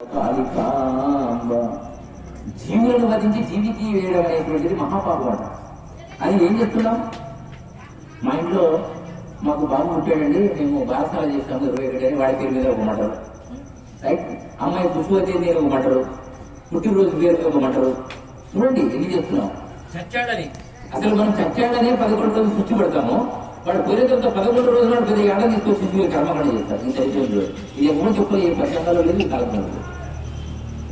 కాళికాంబ జీవులను వధించి జీవికి వేయడం అనేటువంటిది మహాపాపం. అది ఏం చెప్తున్నాం? మా ఇంట్లో మాకు బాబు పుట్టాడండి, మేము బారసాల చేస్తాము 21 అని వాడి పేరు మీద ఒక మటరు, రైట్? అమ్మాయి పుష్పవతి నేను ఒక మటరు, పుట్టినరోజు పేరు ఒక మటరు. చూడండి ఎన్ని చేస్తున్నాం. చచ్చాడని అసలు మనం చచ్చాడనే 11 రోజులు సృష్టి పెడతాము. వాడు పోయిన తర్వాత 11 రోజుల నాడు పెద్ద ఏడాది తీసుకొచ్చి కర్మకాండ చేస్తారు. ఈ చరిత్రలో ఇది ఎవరు చెప్పే ఏ ప్రసంగాలు లేదు, ఈ కాలంలో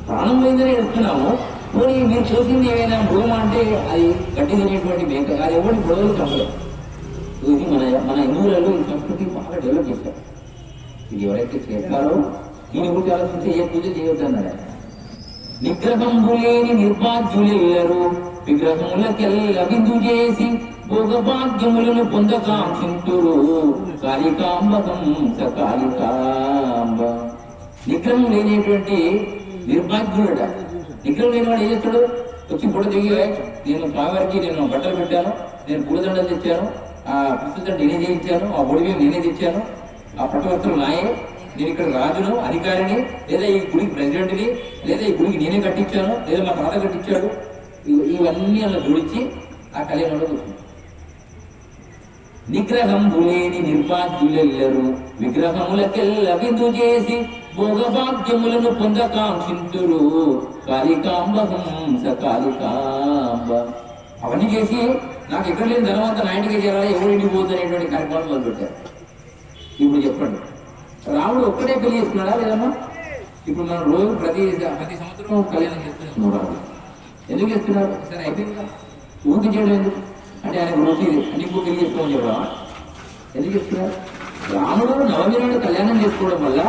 ప్రాణం పోయిందని చెప్తున్నాము. పోనీ మీరు చేసింది ఏమైనా మృగం అంటే అది గట్టి తినేటువంటి మేక, అది ఎవరి గొడవలు చంపలేదు. ఇది మన హిందువులలో ఈ సంస్కృతి బాగా డెవలప్ చేశారు. ఇది ఎవరైతే చేస్తారో దీని గురించి ఆలోచించి ఏ పూజ చేయొద్దన్నాడు. నిగ్రహంబు లేని నిర్భాగ్యులెల్లరూ విగ్రహములకెల్ల విందు చేసి భోగభాగ్యములను పొందకాంక్షింతురు కాళికాంబకం కాళికాంబ. నిగ్రహం లేనిటువంటి నిర్భాగ్యుడ. నిగ్రహం లేని వాడు ఏం చేస్తాడు? వచ్చి పొడ దిగి, నేను స్వామివారికి నేను బట్టలు పెట్టాను, నేను పూలదండలు తెచ్చాను, ఆ పుస్తకం నేనే చేయించాను, ఆ ఒడివి నేనే తెచ్చాను, ఆ పట్టువస్త్రం నాయే, నేను ఇక్కడ రాజును, అధికారిని, లేదా ఈ గుడికి ప్రెసిడెంట్ని, లేదా ఈ గుడికి నేనే కట్టించాను, లేదా మా తాత కట్టించాడు, ఇవన్నీ అలా జోడించి ఆ కళ్యాణంలో కూర్చుంది. నిగ్రహంబు లేని నిర్భాగ్యులెల్లరూ విగ్రహములకెల్ల విందు చేసి భోగభాగ్యములను పొందకాంక్షింతురు కాళికాంబహంస కాళికాంబ. అవన్నీ చేసి నాకు ఎక్కడ లేని ధనవంత నా ఇంటికి చేరాలి, ఎవరింటికి పోతుంది అనేటువంటి కార్యక్రమాలు మొదలుపెట్టారు. ఇప్పుడు చెప్పండి, రాముడు ఒక్కడే పెళ్లి చేస్తున్నాడా లేదమ్మా? ఇప్పుడు మనం రోజు ప్రతి సంవత్సరం కళ్యాణం చేస్తున్నాం. రాముడు ఎందుకు చేస్తున్నారు? సరే అయిపోయింది, ఊరికి చేయడం ఎందుకు అంటే ఆయన రోజు ఇది అన్ని ఇప్పుడు పెళ్లి చేసుకోమని చెప్పడం ఎందుకు చేస్తున్నారు? రాముడు నవమి నాడు కళ్యాణం చేసుకోవడం వల్ల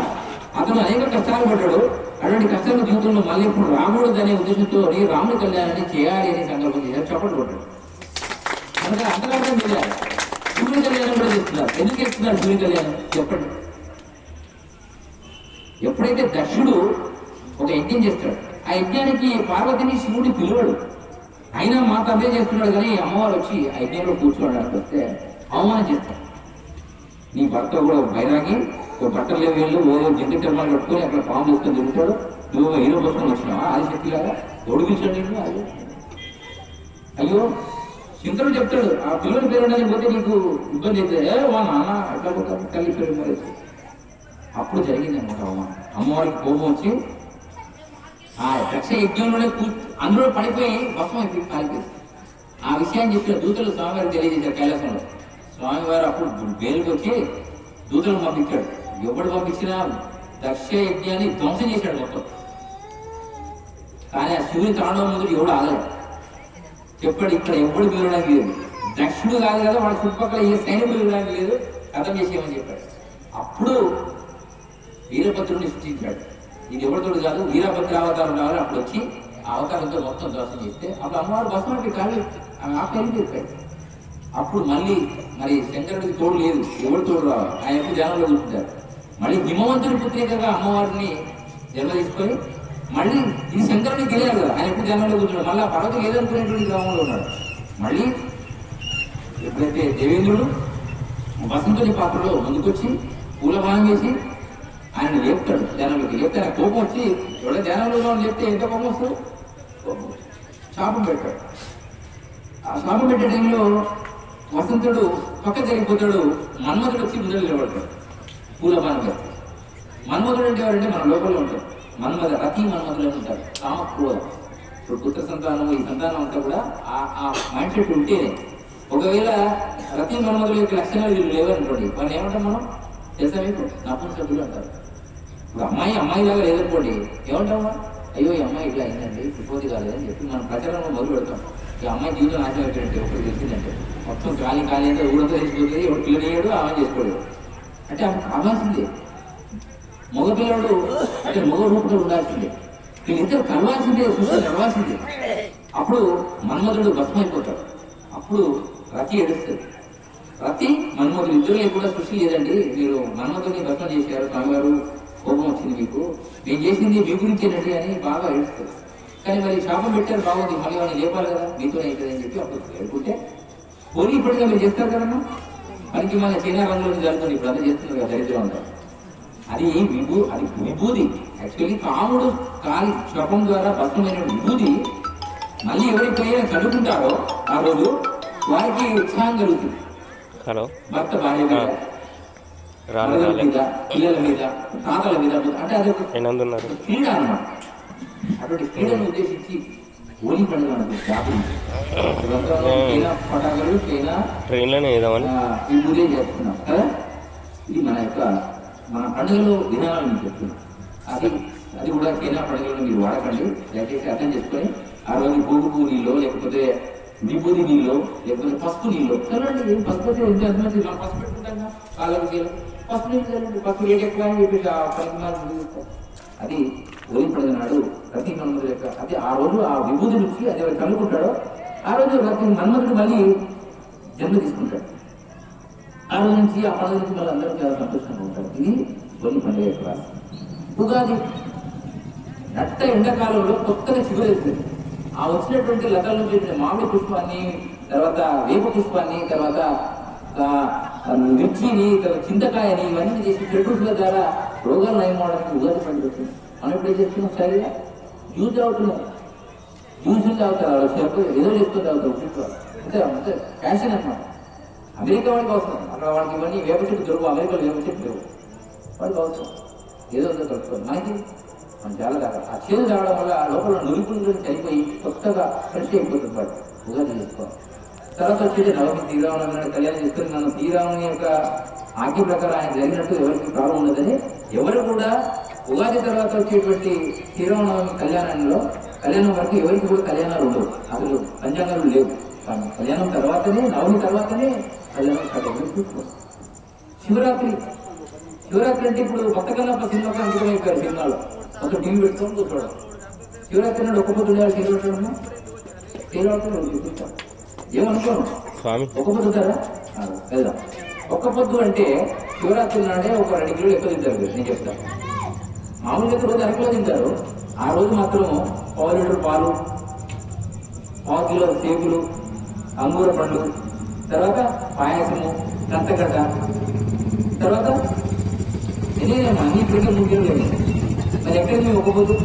అతను అనేక కష్టాలు పడ్డాడు. అటువంటి కష్టాల జీవితంలో మళ్ళీ ఇప్పుడు రాముడు అనే ఉద్దేశంతో రాముడి కళ్యాణాన్ని చేయాలి అనే సంకల్పం చేశారు, చప్పట్లు కొట్టాడు. అందుకే అంతరార్థం చేయాలి. సూర్య కళ్యాణం కూడా చేస్తున్నారు. ఎందుకు చేస్తున్నారు సూర్య కళ్యాణం చెప్పండి? ఎప్పుడైతే దక్షుడు ఒక యజ్ఞం చేస్తాడు, ఆ యజ్ఞానికి పార్వతిని శివుడి పిలువడు, అయినా మా తండ్రి చేస్తున్నాడు కానీ అమ్మవారు వచ్చి ఆ యజ్ఞంలో కూర్చోడానికి వస్తే అవమానం చేస్తాడు. నీ భర్త కూడా బైరాగి, ఒక బట్టలు లేవు, వీళ్ళు ఓ జంటి చర్మాలు కట్టుకొని అక్కడ పాము తీసుకొని తిరుగుతాడు, నువ్వు హీరో పుస్తకం వచ్చినావా ఆదిశక్తిలాగా ఒడిపించండి అది. అయ్యో శంకరుడు చెప్తాడు, ఆ పిల్లల పేరు ఉండని పోతే నీకు ఇబ్బంది అయితే వా నాన్న అట్లా పోతాడు, తల్లి పేరు మరి. అప్పుడు జరిగింది అనమాట అవమానం. అమ్మవారికి కోపం వచ్చి ఆ దక్ష యజ్ఞంలోనే అందులో పడిపోయి భస్మం అయిపోయి కాలిపోయింది. ఆ విషయాన్ని చెప్పిన దూతలు స్వామివారికి తెలియజేశారు కైలాసంలో. స్వామివారు అప్పుడు బేలుకి వచ్చి దూతలను పంపించాడు. ఎవడు పంపించినా దక్ష యజ్ఞాన్ని ధ్వంసం చేశాడు మొత్తం. కానీ ఆ శివుని తాండవం ముందు ఎవడు ఆగలేదు. చెప్పాడు, ఇక్కడ ఎవడు మిగలడానికి లేదు, దక్షుడు కాదు కదా, వాడి చుట్టుపక్కల ఏ సైనికులు మిగలడానికి లేదు, కథం చేసేయమని చెప్పాడు. అప్పుడు వీరభద్రుడిని సృష్టించాడు. ఇది ఎవరితోడు కాదు, వీరభద్ర అవతారం కావాలి. అప్పుడు వచ్చి ఆ అవతారంతో మొత్తం దర్శనం చేస్తే అప్పుడు అమ్మవారు బస్మకి కాళ్ళు ఆమె ఆపేసి చెప్పాడు. అప్పుడు మళ్ళీ మరి శంకరుడికి తోడు లేదు, ఎవరు తోడు రావాలి, ఆయన ఎప్పుడు ధ్యానంలో కూర్చుంటారు. మళ్ళీ హిమవంతుడి పుత్రికగా అమ్మవారిని జన్మ తీసుకొని మళ్ళీ ఇది శంకరుడికి తెలియదు కదా, ఆయన ఎప్పుడు ధ్యానంలో కూర్చున్నాడు. మళ్ళీ ఆ పర్వతం ఏదనుకునేటువంటి గ్రామంలో ఉన్నాడు. మళ్ళీ ఎప్పుడైతే దేవేంద్రుడు వసంతుడి పాత్రలో ముందుకొచ్చి పూలబాణం వేసి ఆయన లేపుతాడు, ధ్యానంలోకి లేపితే ఆయన కోపం వచ్చి ఎవడో ధ్యానంలో లేపితే ఎంత కోపం వస్తుంది, శాపం పెట్టాడు. ఆ శాపం పెట్టే టైంలో వసంతుడు పక్క జరిగిపోతాడు, మన్మధుడు వచ్చి ముందర నిలబడతాడు పూలబాణం వేస్తే. మన్మధుడు అంటే ఎవరంటే మన లోపల ఉంటాడు, మన్మధ రతి మన్మధులు ఉంటారు, కామ క్రోధ. ఇప్పుడు పుత్ర సంతానం ఈ సంతానం అంతా కూడా ఆ మైండ్ సెట్ ఉంటేనే. ఒకవేళ రతి మన్మధుల యొక్క లక్షణాలు వీళ్ళు లేవనుకోండి, వాళ్ళు ఏమంటాం మనం తెలుసా మీకు? నపుంసకులు అంటారు. ఇప్పుడు అమ్మాయి లాగా లేదనుకోండి ఏమంటామా? అయ్యో ఈ అమ్మాయి ఇట్లా అయిందండి, సుపోతి కాలేదని చెప్పి మనం ప్రచారంలో మొదలు పెడతాం. ఈ అమ్మాయి జీవితం నాశనం అయిపోయిందంటే ఒకటి తెలిసిందంటే మొత్తం ఖాళీ అంటే ఊరంతా తెలిసిపోతుంది, ఎవరు పిల్లనేయడు ఆమె చేసుకోడు. అంటే ఆమె కావాల్సిందే, మగపిల్లడు అంటే మగ రూపంలో ఉండాల్సిందే, వీళ్ళిద్దరు కలవాల్సిందే, సృష్టి నడవాల్సిందే. అప్పుడు మన్మధుడు భస్మైపోతాడు. అప్పుడు రతి ఏడుస్తుంది. రతి మన్మధుడు ఇద్దరు కూడా సృష్టి లేదండి, మీరు మన్మధుడిని భస్మం చేశారు, స్వామివారు కోపం వచ్చింది మీకు, నేను చేసింది మీ గురించేనండి అని బాగా ఏడుస్తారు. కానీ మరి శాపం పెట్టారు బాగుంది, మళ్ళీ వాళ్ళని లేపాలి కదా, మీతోనే అవుతుంది అని చెప్పి అప్పుడు ఏడుకుంటే పోనీ ఇప్పటిగా మీరు చేస్తారు కదమ్మా, మనకి మన చైనా రంగంలో జరుగుతుంది, ఇప్పుడు అదే చేస్తున్నారు కదా దరిద్రం అంతా. అది విభూది. యాక్చువల్లీ కాముడు కాలి శ్రపం ద్వారా భస్మమైన విభూతి మళ్ళీ ఎవరికైనా చదువుకుంటారో ఆ రోజు వారికి ఉత్సాహం కలుగుతుంది. హలో భర్త భార్య మీద, పిల్లల మీద, తాతల మీద, అంటే అదొక క్రీడ అన్నమాట. అటువంటి క్రీడను ఉద్దేశించి హోలీ పండుగ పటాకులు ట్రైన్లోనే ఈ పూజ చేస్తున్నాం కదా. ఇది మన పండుగలో విధానాలను చెప్తున్నాం. అది కూడా చైనా పండుగలను మీరు వాడకండి, దయచేసి అర్థం చేసుకొని ఆ రోజు గోగు నీళ్ళు లేకపోతే విభూతి నీళ్ళు లేకపోతే పసుపు నీళ్ళు చల్లండి. ఏం పసుపు అయితే ఎంత అర్థమైతే పసుపు పెట్టుకుంటాం కాళ్ళకి పసుపు నీళ్ళు చల్లండి. పసుపు రేట్ ఎక్కువ అని చెప్పేసి ఆ పనికి అది హోలీ పండుగ నాడు ప్రతి మన్మధుడు యొక్క అది ఆ రోజు ఆ విభూతి నుంచి అది ఎవరు కలుగుకుంటాడో ఆ రోజు ప్రతి మన్మధుడు మళ్ళీ జన్మ తీసుకుంటాడు. ఆ రోజు నుంచి ఆ పండుగ నుంచి మళ్ళీ అందరూ చాలా సంతోషంగా ఉంటారు. ఇది హోలీ పండుగ యొక్క ఉగాది నట్ట ఎండాకాలంలో కొత్తగా చిగురేస్తుంది. ఆ వచ్చినటువంటి లతల నుంచి మామిడి పుష్పాన్ని, తర్వాత వేప పుష్పాన్ని, తర్వాత మిర్చిని, తర్వాత చింతకాయని ఇవన్నీ చేసి చెడుల ద్వారా రోగాలు నయం అవడానికి ఉగాది పండుగ వచ్చింది. మనం ఇప్పుడు ఏం చేస్తున్నాం? సరిగా జ్యూస్ తాగుతున్నాం, జ్యూసులు తాగుతారు. వాళ్ళు వచ్చేటప్పుడు ఏదో చేసుకుని తాగుతారు. అంతే అంతే ఫ్యాషన్ అన్నమాట. అమెరికా వాడికి అవసరం, అక్కడ వాళ్ళకి ఇవన్నీ వేప చెట్టు దొరుకు, అమెరికాలో వేప చెట్టు లేవు, వాడికి అవసరం ఏదో ఉందో దొరుకుతుంది. మనకి మనం చాలా తాగాలి. ఆ చేదు తాగడం వల్ల ఆ లోపల నులిపులు చనిపోయి కొత్తగా ఫ్రెష్ అయిపోతుంది. వాడు ఉగాది చేసుకోవాలి. తర్వాత వచ్చేది నవమి శ్రీరామనవమి కళ్యాణం చేసుకుని మనం శ్రీరాముని యొక్క ఆజ్ఞ ప్రకారం ఆయన జరిగినట్టు ఎవరికి ప్రాబ్లం ఉండదని ఎవరు కూడా ఉగాది తర్వాత వచ్చేటువంటి శ్రీరామనవమి కళ్యాణం వరకు ఎవరికి కూడా కళ్యాణాలు ఉండవు. అసలు పంచాంగాలు లేవు. కానీ కళ్యాణం తర్వాతనే, నవమి తర్వాతనే కళ్యాణం చూసుకో. శివరాత్రి అంటే ఇప్పుడు భక్త కన్నప్ప సినిమాకి అంకితం అయిపోయారు. సినిమాలో మొత్తం టీవీ పెట్టుకొని కూర్చోవడం. శివరాత్రి నాడు ఒక్క పొద్దు ఉండాలి. శివరాత్రి చూపిస్తాం ఏమనుకోను, ఒక్క పొద్దుతారా? వెళ్దాం. ఒక్క పొద్దు అంటే శివరాత్రి నాడే ఒక 2 కిలోలు ఎక్కువ తింటారు. నేను చెప్తాను. మామూలుగా రోజు 1 కిలో తింటారు. ఆ రోజు మాత్రం 1 లీటర్ పాలు, 1 కిలో సేపులు, అంగూర పండ్లు, తర్వాత పాయసము, కంతగడ్డ, తర్వాత నేనేమో అన్ని ఇప్పటికే 3 కిలోలు లేదు. మరి ఎక్కడ మేము ఒక్క పొద్దు?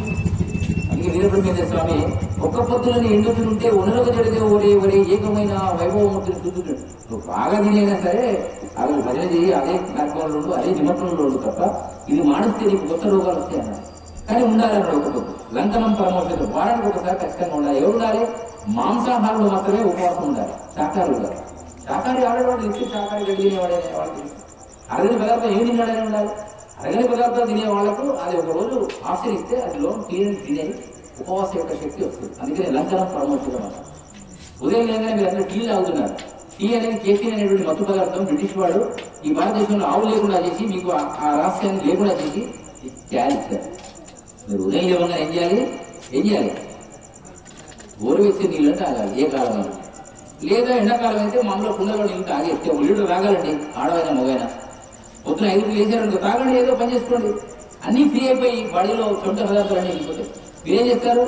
అందుకే వీరబ్రహ్మేంద్ర స్వామి ఒక్క పొద్దులని ఎండుతుంటే ఉనలకు జరిగే ఒరే ఏకమైన వైభవమూర్తిని చూస్తుంటాడు. నువ్వు బాగా తినైనా సరే అవి భజన చేయి, అదే కార్యక్రమంలో ఉండు, అదే నిమగ్నంలో ఉండు తప్ప ఇది మాడిస్తే నీకు కొత్త రోగాలు వస్తాయన్నారు. కానీ ఉండాలన్నాడు ఒక్క పొద్దు. లంకనం పరమోషం వారానికి ఒకసారి ఖచ్చితంగా ఉండాలి. ఎవరు ఉండాలి? మాంసాహారులు మాత్రమే ఉపవాసం ఉండాలి. శాకాహారులు కాదు. శాకాహారి ఆడేవాడు ఇస్తే శాకాహారి గడిగినవాడే వాళ్ళకి అరగని పదార్థం ఏమి తిన్నాడని ఉండాలి. అరగని పదార్థాలు తినే వాళ్లకు అది ఒక రోజు ఆశ్రయిస్తే అదిలో తినే ఉపవాస యొక్క శక్తి వస్తుంది. అందుకని లంకనం పరమోషం అన్నారు. ఉదయం లేగానే మీరు అందరూ టీ తాగుతున్నారు. టీ అనేది కేఫీన్ అనేటువంటి మత్తు పదార్థం బ్రిటిష్ వాడు ఈ భారతదేశంలో ఆవు లేకుండా చేసి మీకు ఆ రహస్యాన్ని లేకుండా చేసి తయారు ఇచ్చారు. మీరు ఉదయం లేకుండా ఏం చేయాలి? గోరువెచ్చే నీళ్ళు తాగాలి. ఏ కాలం లేదా ఎండాకాలం అయితే మామూలు కుండలో నీళ్ళు తాగేస్తే 1 లీటర్ తాగాలండి. ఆడవైనా మగైనా పొద్దున 5కి లేచారంటే తాగండి, ఏదో పని చేసుకోండి. అన్నీ ఫ్రీ అయిపోయి బాడీలో సొంత పదార్థాలు అన్నీ వెళ్ళిపోతాయి. మీరేం చేస్తారు?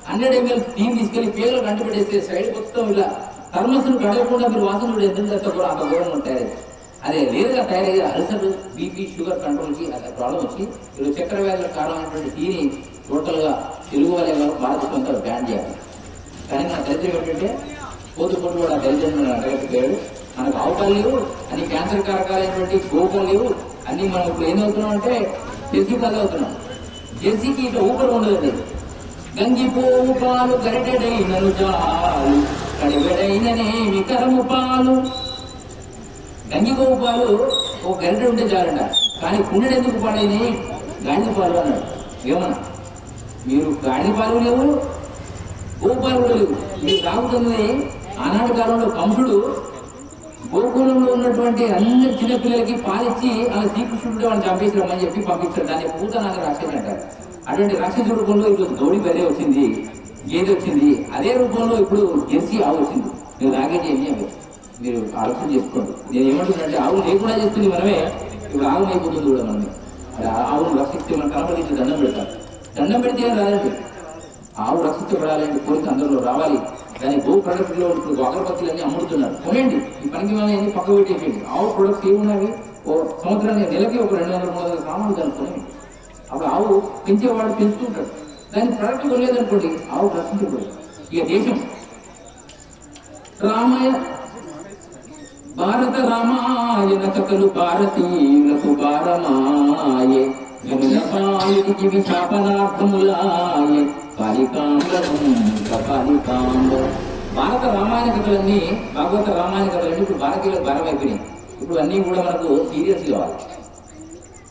100 ml టీ తీసుకెళ్లి పేర్లు కంటపెట్టేస్తే సైడ్ మొత్తం ఇలా థర్మస్ను కడగకుండా మీరు వాసన కూడా ఎంత కూడా అంత ఘోరంగా ఉంటాయి. అదే లేదుగా తయారయ్యే అల్సర్, బీపీ, షుగర్ కంట్రోల్కి అదే ప్రాబ్లం వచ్చి మీరు చక్కెర వ్యాధులకు కారణమైనటువంటి టీని టోటల్ గా తెలుగు వాళ్ళే భారతదేశంతో బ్యాన్ చేయాలి. కానీ మన దరిద్రం ఏంటంటే పోతు కూడా దరిద్రం అడగకపోయాడు. మనకు ఆవుపాలు లేవు, అన్ని క్యాన్సర్ కారకాలైనటువంటి గోపాలు లేవు. అన్ని మనం ఇప్పుడు ఏమవుతున్నాం అంటే జెర్సీ పాలు అవుతున్నాం. జెర్సీకి ఇట్లా ఊపరు ఉండదు. గంగిపోవు పాలు గరిటెడైనను చాలు, కడిగడైననేమి కరము పాలు. గంగిపోవు పాలు ఒక గరిట ఉంటే చాలంట. కానీ కుండెడు ఎందుకు పాడైనాయి? గాడిద పాలు అన్నాడు. ఏమన్నా మీరు గాడిద పాలు లేవు, గోపాలు కూడా లేవు. మీరు తాగుతున్నది ఆనాటి కాలంలో కంసుడు గోకులంలో ఉన్నటువంటి అందరి చిన్నపిల్లలకి పాలిచ్చి అలా శ్రీకృష్ణుడు వాళ్ళని చంపేసి రమ్మని చెప్పి పంపించాడు. దాన్ని పూతనాగ రాక్షసుడు అంటారు. అటువంటి రాక్షస రూపంలో ఇప్పుడు దోడి బర్రె వచ్చింది, గేదె వచ్చింది. అదే రూపంలో ఇప్పుడు జెర్సీ ఆవు వచ్చింది. మీరు తాగేది ఏమి అవి మీరు ఆలోచన చేసుకోండి. నేను ఏమంటున్నానంటే ఆవు లేకుండా చేస్తుంది మనమే, ఇప్పుడు ఆవు అయిపోతుంది కూడా మనమే. అది ఆవును రక్షిస్తే మనం కనపడించి దండం పెడతాం. దండం పెడితే రాదండి. ఆవు రక్షించబడాలంటే కోరిక అందరిలో రావాలి. దాని గో ప్రొడక్ట్లో ఇప్పుడు అగరబత్తులు అన్ని అమ్ముడుతున్నారు. కొనండి. ఈ పనికి మనం అన్ని పక్క పెట్టేసేయండి. ఆవు ప్రొడక్ట్స్ ఏమున్నవి? ఓ సంవత్సరానికి నెలకి ఒక 200-300 సామాన్లు దాన్ని కొనండి. అప్పుడు ఆవు పెంచేవాడు పెంచుతుంటాడు, దాని ప్రొడక్ట్ కొనలేదనుకోండి ఆవు రక్షించకూడదు. ఇక దేశం రామాయ భారత రామాయణ కథలు భారతీయులకు భారమాయే, గనులపాలికి విశాపనార్థములాయే, కాళికాంబరం కాళికాంబ. భారత రామాయణ కథలన్నీ, భాగవత రామాయణ కథలన్నీ ఇప్పుడు భారతీయులకు భారం అయిపోయినాయి. ఇప్పుడు అన్నీ కూడా మనకు సీరియస్ కావాలి.